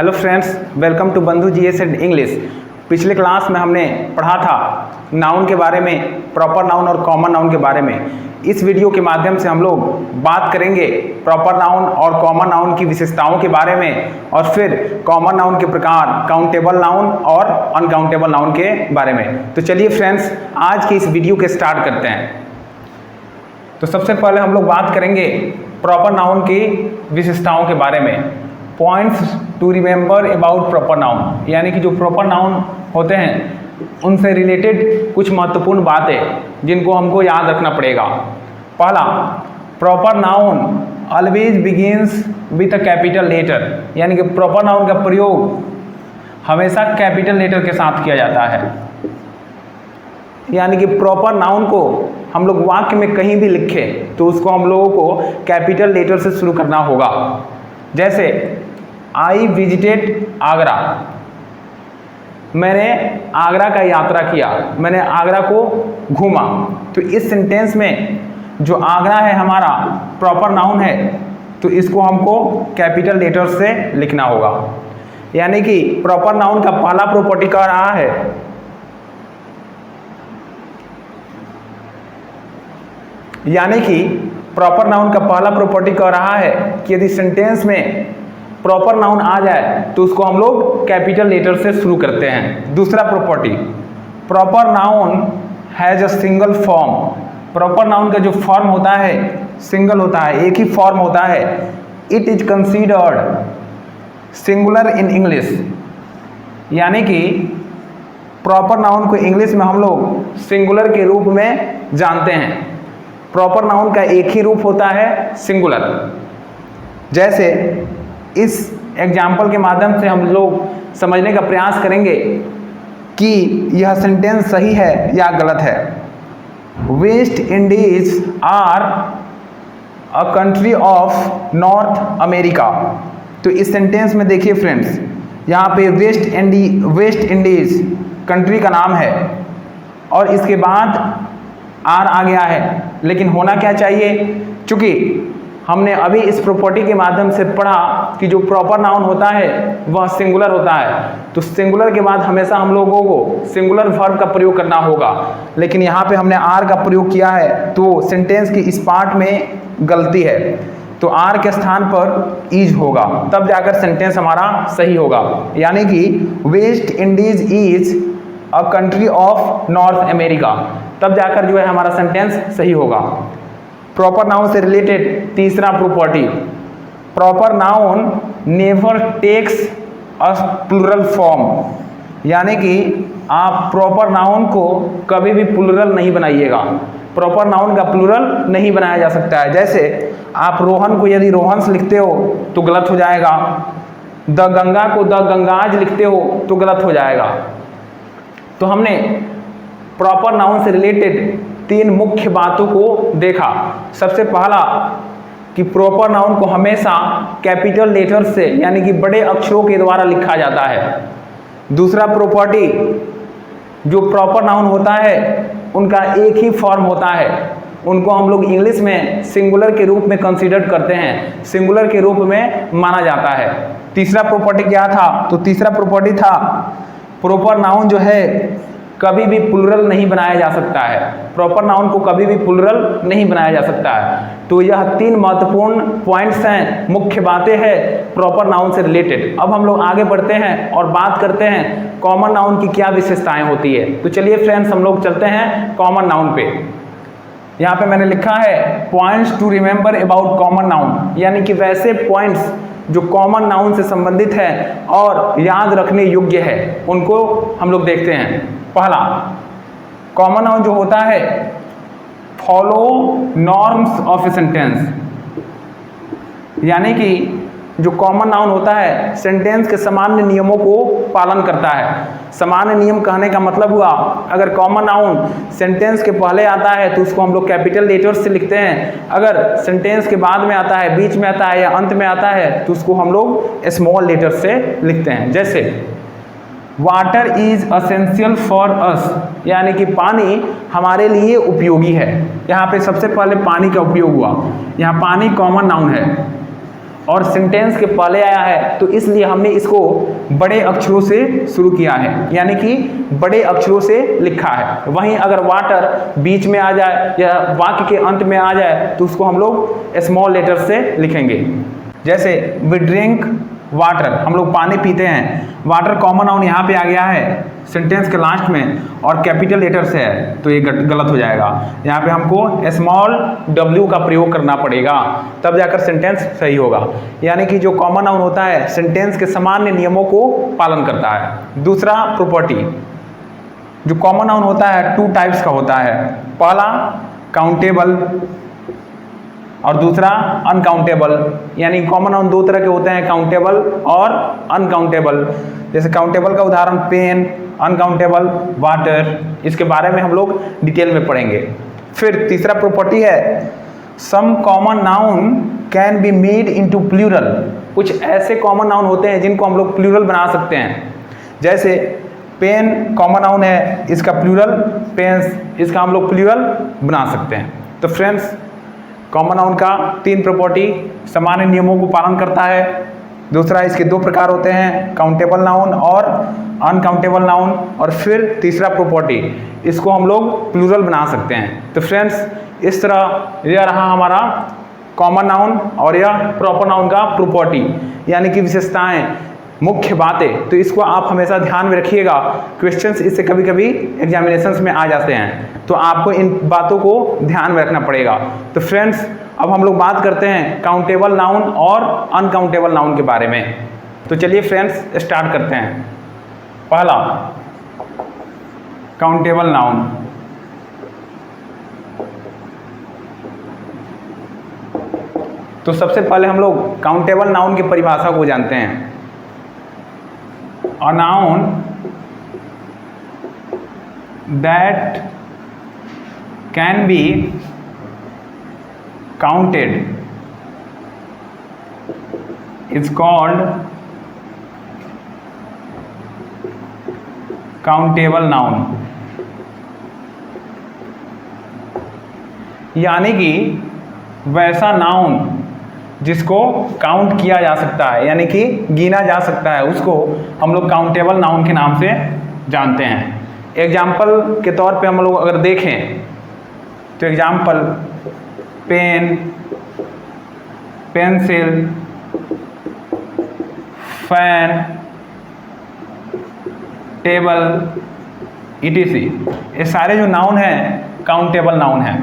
Hello friends, welcome to बंधु GS and English. पिछले class में हमने पढ़ा था नाउन के बारे में, प्रॉपर नाउन और कॉमन नाउन के बारे में। इस वीडियो के माध्यम से हम लोग बात करेंगे प्रॉपर नाउन और कॉमन नाउन की विशेषताओं के बारे में और फिर कॉमन नाउन के प्रकार, काउंटेबल नाउन और अनकाउंटेबल नाउन के बारे में। तो चलिए फ्रेंड्स, आज की इस वीडियो के स्टार्ट करते हैं। तो सबसे पहले हम लोग बात करेंगे प्रॉपर नाउन की विशेषताओं के बारे में। Points to remember about proper noun, यानी कि जो प्रॉपर नाउन होते हैं उनसे रिलेटेड कुछ महत्वपूर्ण बातें जिनको हमको याद रखना पड़ेगा। पहला, proper noun always begins with a capital letter, यानी कि प्रॉपर नाउन का प्रयोग हमेशा कैपिटल लेटर के साथ किया जाता है। यानी कि प्रॉपर नाउन को हम लोग वाक्य में कहीं भी लिखें तो उसको हम लोगों को कैपिटल लेटर से शुरू करना होगा। जैसे आई विजिटेड आगरा, मैंने आगरा का यात्रा किया, मैंने आगरा को घूमा। तो इस सेंटेंस में जो आगरा है हमारा प्रॉपर नाउन है, तो इसको हमको कैपिटल लेटर से लिखना होगा। यानी कि प्रॉपर नाउन का पहला प्रॉपर्टी कह रहा है प्रॉपर नाउन का पहला प्रॉपर्टी कह रहा है कि यदि सेंटेंस में प्रॉपर नाउन आ जाए तो उसको हम लोग कैपिटल लेटर से शुरू करते हैं। दूसरा property, proper noun has a single form. Proper noun का जो फॉर्म होता है सिंगल होता है, एक ही फॉर्म होता है। It is considered singular in English, यानी कि प्रॉपर नाउन को इंग्लिश में हम लोग सिंगुलर के रूप में जानते हैं। प्रॉपर नाउन का एक ही रूप होता है, सिंगुलर। जैसे इस एग्जाम्पल के माध्यम से हम लोग समझने का प्रयास करेंगे कि यह सेंटेंस सही है या गलत है। West Indies are a country of North America. तो इस सेंटेंस में देखिए फ्रेंड्स, यहाँ पे वेस्ट इंडीज कंट्री का नाम है और इसके बाद आर आ गया है, लेकिन होना क्या चाहिए? चूंकि हमने अभी इस प्रॉपर्टी के माध्यम से पढ़ा कि जो प्रॉपर नाउन होता है वह सिंगुलर होता है, तो सिंगुलर के बाद हमेशा हम लोगों को सिंगुलर वर्ब का प्रयोग करना होगा। लेकिन यहाँ पे हमने आर का प्रयोग किया है, तो सेंटेंस की इस पार्ट में गलती है। तो आर के स्थान पर इज होगा, तब जाकर सेंटेंस हमारा सही होगा। यानी कि West Indies is a country of North America, तब जाकर जो है हमारा सेंटेंस सही होगा। प्रॉपर नाउन से रिलेटेड तीसरा property, proper noun never takes a plural form. यानी कि आप प्रॉपर नाउन को कभी भी प्लूरल नहीं बनाइएगा। प्रॉपर नाउन का प्लूरल नहीं बनाया जा सकता है। जैसे आप रोहन को यदि रोहन्स लिखते हो तो गलत हो जाएगा, द गंगा को द गंगाज लिखते हो तो गलत हो जाएगा। तो हमने प्रॉपर नाउन से रिलेटेड तीन मुख्य बातों को देखा। सबसे पहला कि प्रॉपर नाउन को हमेशा कैपिटल लेटर से, यानी कि बड़े अक्षरों के द्वारा लिखा जाता है। दूसरा प्रॉपर्टी, जो प्रॉपर नाउन होता है उनका एक ही फॉर्म होता है, उनको हम लोग इंग्लिश में सिंगुलर के रूप में कंसीडर करते हैं, सिंगुलर के रूप में माना जाता है। तीसरा प्रॉपर्टी क्या था? तो तीसरा प्रॉपर्टी था प्रॉपर नाउन जो है कभी भी प्लूरल नहीं बनाया जा सकता है। प्रॉपर नाउन को कभी भी प्लूरल नहीं बनाया जा सकता है। तो यह तीन महत्वपूर्ण पॉइंट्स हैं, मुख्य बातें हैं प्रॉपर नाउन से रिलेटेड। अब हम लोग आगे बढ़ते हैं और बात करते हैं कॉमन नाउन की क्या विशेषताएं होती है। तो चलिए फ्रेंड्स, हम लोग चलते हैं कॉमन नाउन पे। यहाँ पे मैंने लिखा है points to remember about common noun, यानी कि वैसे पॉइंट्स जो कॉमन नाउन से संबंधित है और याद रखने योग्य है, उनको हम लोग देखते हैं। पहला, कॉमन नाउन जो होता है follow norms of a sentence, यानी कि जो कॉमन नाउन होता है सेंटेंस के सामान्य नियमों को पालन करता है। सामान्य नियम कहने का मतलब हुआ, अगर कॉमन नाउन सेंटेंस के पहले आता है तो उसको हम लोग कैपिटल लेटर से लिखते हैं, अगर सेंटेंस के बाद में आता है, बीच में आता है या अंत में आता है तो उसको हम लोग स्मॉल लेटर से लिखते हैं। जैसे water is essential for us, यानी कि पानी हमारे लिए उपयोगी है। यहाँ पे सबसे पहले पानी का उपयोग हुआ, यहाँ पानी कॉमन नाउन है। और सेंटेंस के पहले आया है, तो इसलिए हमने इसको बड़े अक्षरों से शुरू किया है, यानी कि बड़े अक्षरों से लिखा है। वहीं अगर वाटर बीच में आ जाए या वाक्य के अंत में आ जाए तो उसको हम लोग स्मॉल लेटर से लिखेंगे। जैसे वी ड्रिंक वाटर, हम लोग पानी पीते हैं। वाटर कॉमन नाउन यहाँ पे आ गया है सेंटेंस के लास्ट में और कैपिटल लेटर से है, तो ये गलत हो जाएगा। यहाँ पे हमको स्मॉल w का प्रयोग करना पड़ेगा, तब जाकर सेंटेंस सही होगा। यानी कि जो कॉमन नाउन होता है सेंटेंस के सामान्य नियमों को पालन करता है। दूसरा प्रॉपर्टी, जो कॉमन नाउन होता है 2 टाइप्स का होता है। पहला काउंटेबल और दूसरा अनकाउंटेबल, यानी कॉमन नाउन 2 तरह के होते हैं, काउंटेबल और अनकाउंटेबल। जैसे काउंटेबल का उदाहरण पेन, अनकाउंटेबल वाटर। इसके बारे में हम लोग डिटेल में पढ़ेंगे। फिर तीसरा प्रॉपर्टी है some common noun can be made into plural. कुछ ऐसे कॉमन नाउन होते हैं जिनको हम लोग प्लूरल बना सकते हैं। जैसे पेन कॉमन नाउन है, इसका प्लूरल पेन्स, इसका हम लोग प्लूरल बना सकते हैं। तो फ्रेंड्स, कॉमन नाउन का 3 प्रॉपर्टी सामान्य नियमों को पालन करता है। दूसरा, इसके 2 प्रकार होते हैं, काउंटेबल नाउन और अनकाउंटेबल नाउन। और फिर तीसरा प्रॉपर्टी, इसको हम लोग प्लूरल बना सकते हैं। तो फ्रेंड्स, इस तरह यह रहा हमारा कॉमन नाउन और यह प्रॉपर नाउन का प्रॉपर्टी, यानी कि विशेषताएं, मुख्य बातें। तो इसको आप हमेशा ध्यान में रखिएगा, क्वेश्चंस इससे कभी कभी एग्जामिनेशंस में आ जाते हैं, तो आपको इन बातों को ध्यान में रखना पड़ेगा। तो फ्रेंड्स, अब हम लोग बात करते हैं काउंटेबल नाउन और अनकाउंटेबल नाउन के बारे में। तो चलिए फ्रेंड्स, स्टार्ट करते हैं। पहला, काउंटेबल नाउन। तो सबसे पहले हम लोग काउंटेबल नाउन की परिभाषा को जानते हैं। A noun that can be counted is called countable noun। यानी कि वैसा नाउन जिसको काउंट किया जा सकता है, यानी कि गिना जा सकता है, उसको हम लोग काउंटेबल नाउन के नाम से जानते हैं। एग्जाम्पल के तौर पे हम लोग अगर देखें तो example pen, pencil, fan, table, etc, ये सारे जो नाउन हैं काउंटेबल नाउन हैं।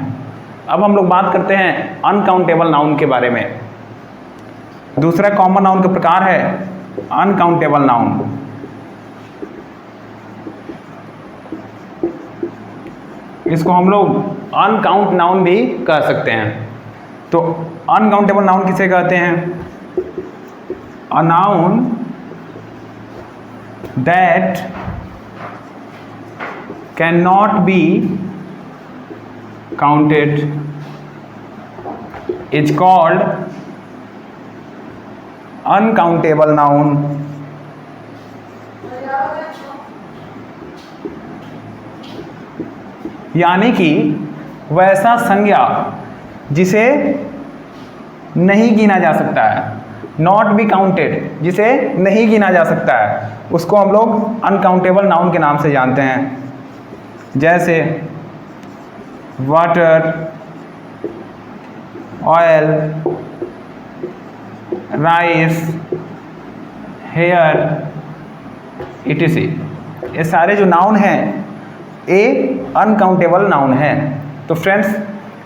अब हम लोग बात करते हैं अनकाउंटेबल नाउन के बारे में। दूसरा कॉमन नाउन का प्रकार है अनकाउंटेबल नाउन। इसको हम लोग अनकाउंट नाउन भी कह सकते हैं। तो अनकाउंटेबल नाउन किसे कहते हैं? A noun that can not be counted is called uncountable noun. यानी कि वैसा संज्ञा जिसे नहीं गिना जा सकता है, नॉट बी काउंटेड, जिसे नहीं गिना जा सकता है, उसको हम लोग अनकाउंटेबल नाउन के नाम से जानते हैं। जैसे water, oil, rice, hair, etc, ये सारे जो नाउन हैं ये अनकाउंटेबल नाउन है। तो फ्रेंड्स,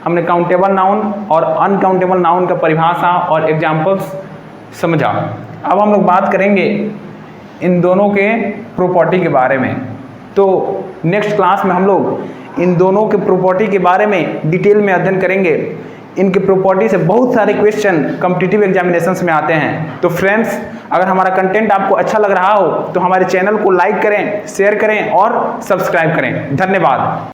हमने काउंटेबल नाउन और अनकाउंटेबल नाउन का परिभाषा और एग्जाम्पल्स समझा। अब हम लोग बात करेंगे इन दोनों के प्रॉपर्टी के बारे में। तो नेक्स्ट क्लास में हम लोग इन दोनों के प्रॉपर्टी के बारे में डिटेल में अध्ययन करेंगे। इनके प्रॉपर्टी से बहुत सारे क्वेश्चन कॉम्पिटिटिव एग्जामिनेशंस में आते हैं। तो फ्रेंड्स, अगर हमारा कंटेंट आपको अच्छा लग रहा हो तो हमारे चैनल को लाइक करें, शेयर करें और सब्सक्राइब करें। धन्यवाद।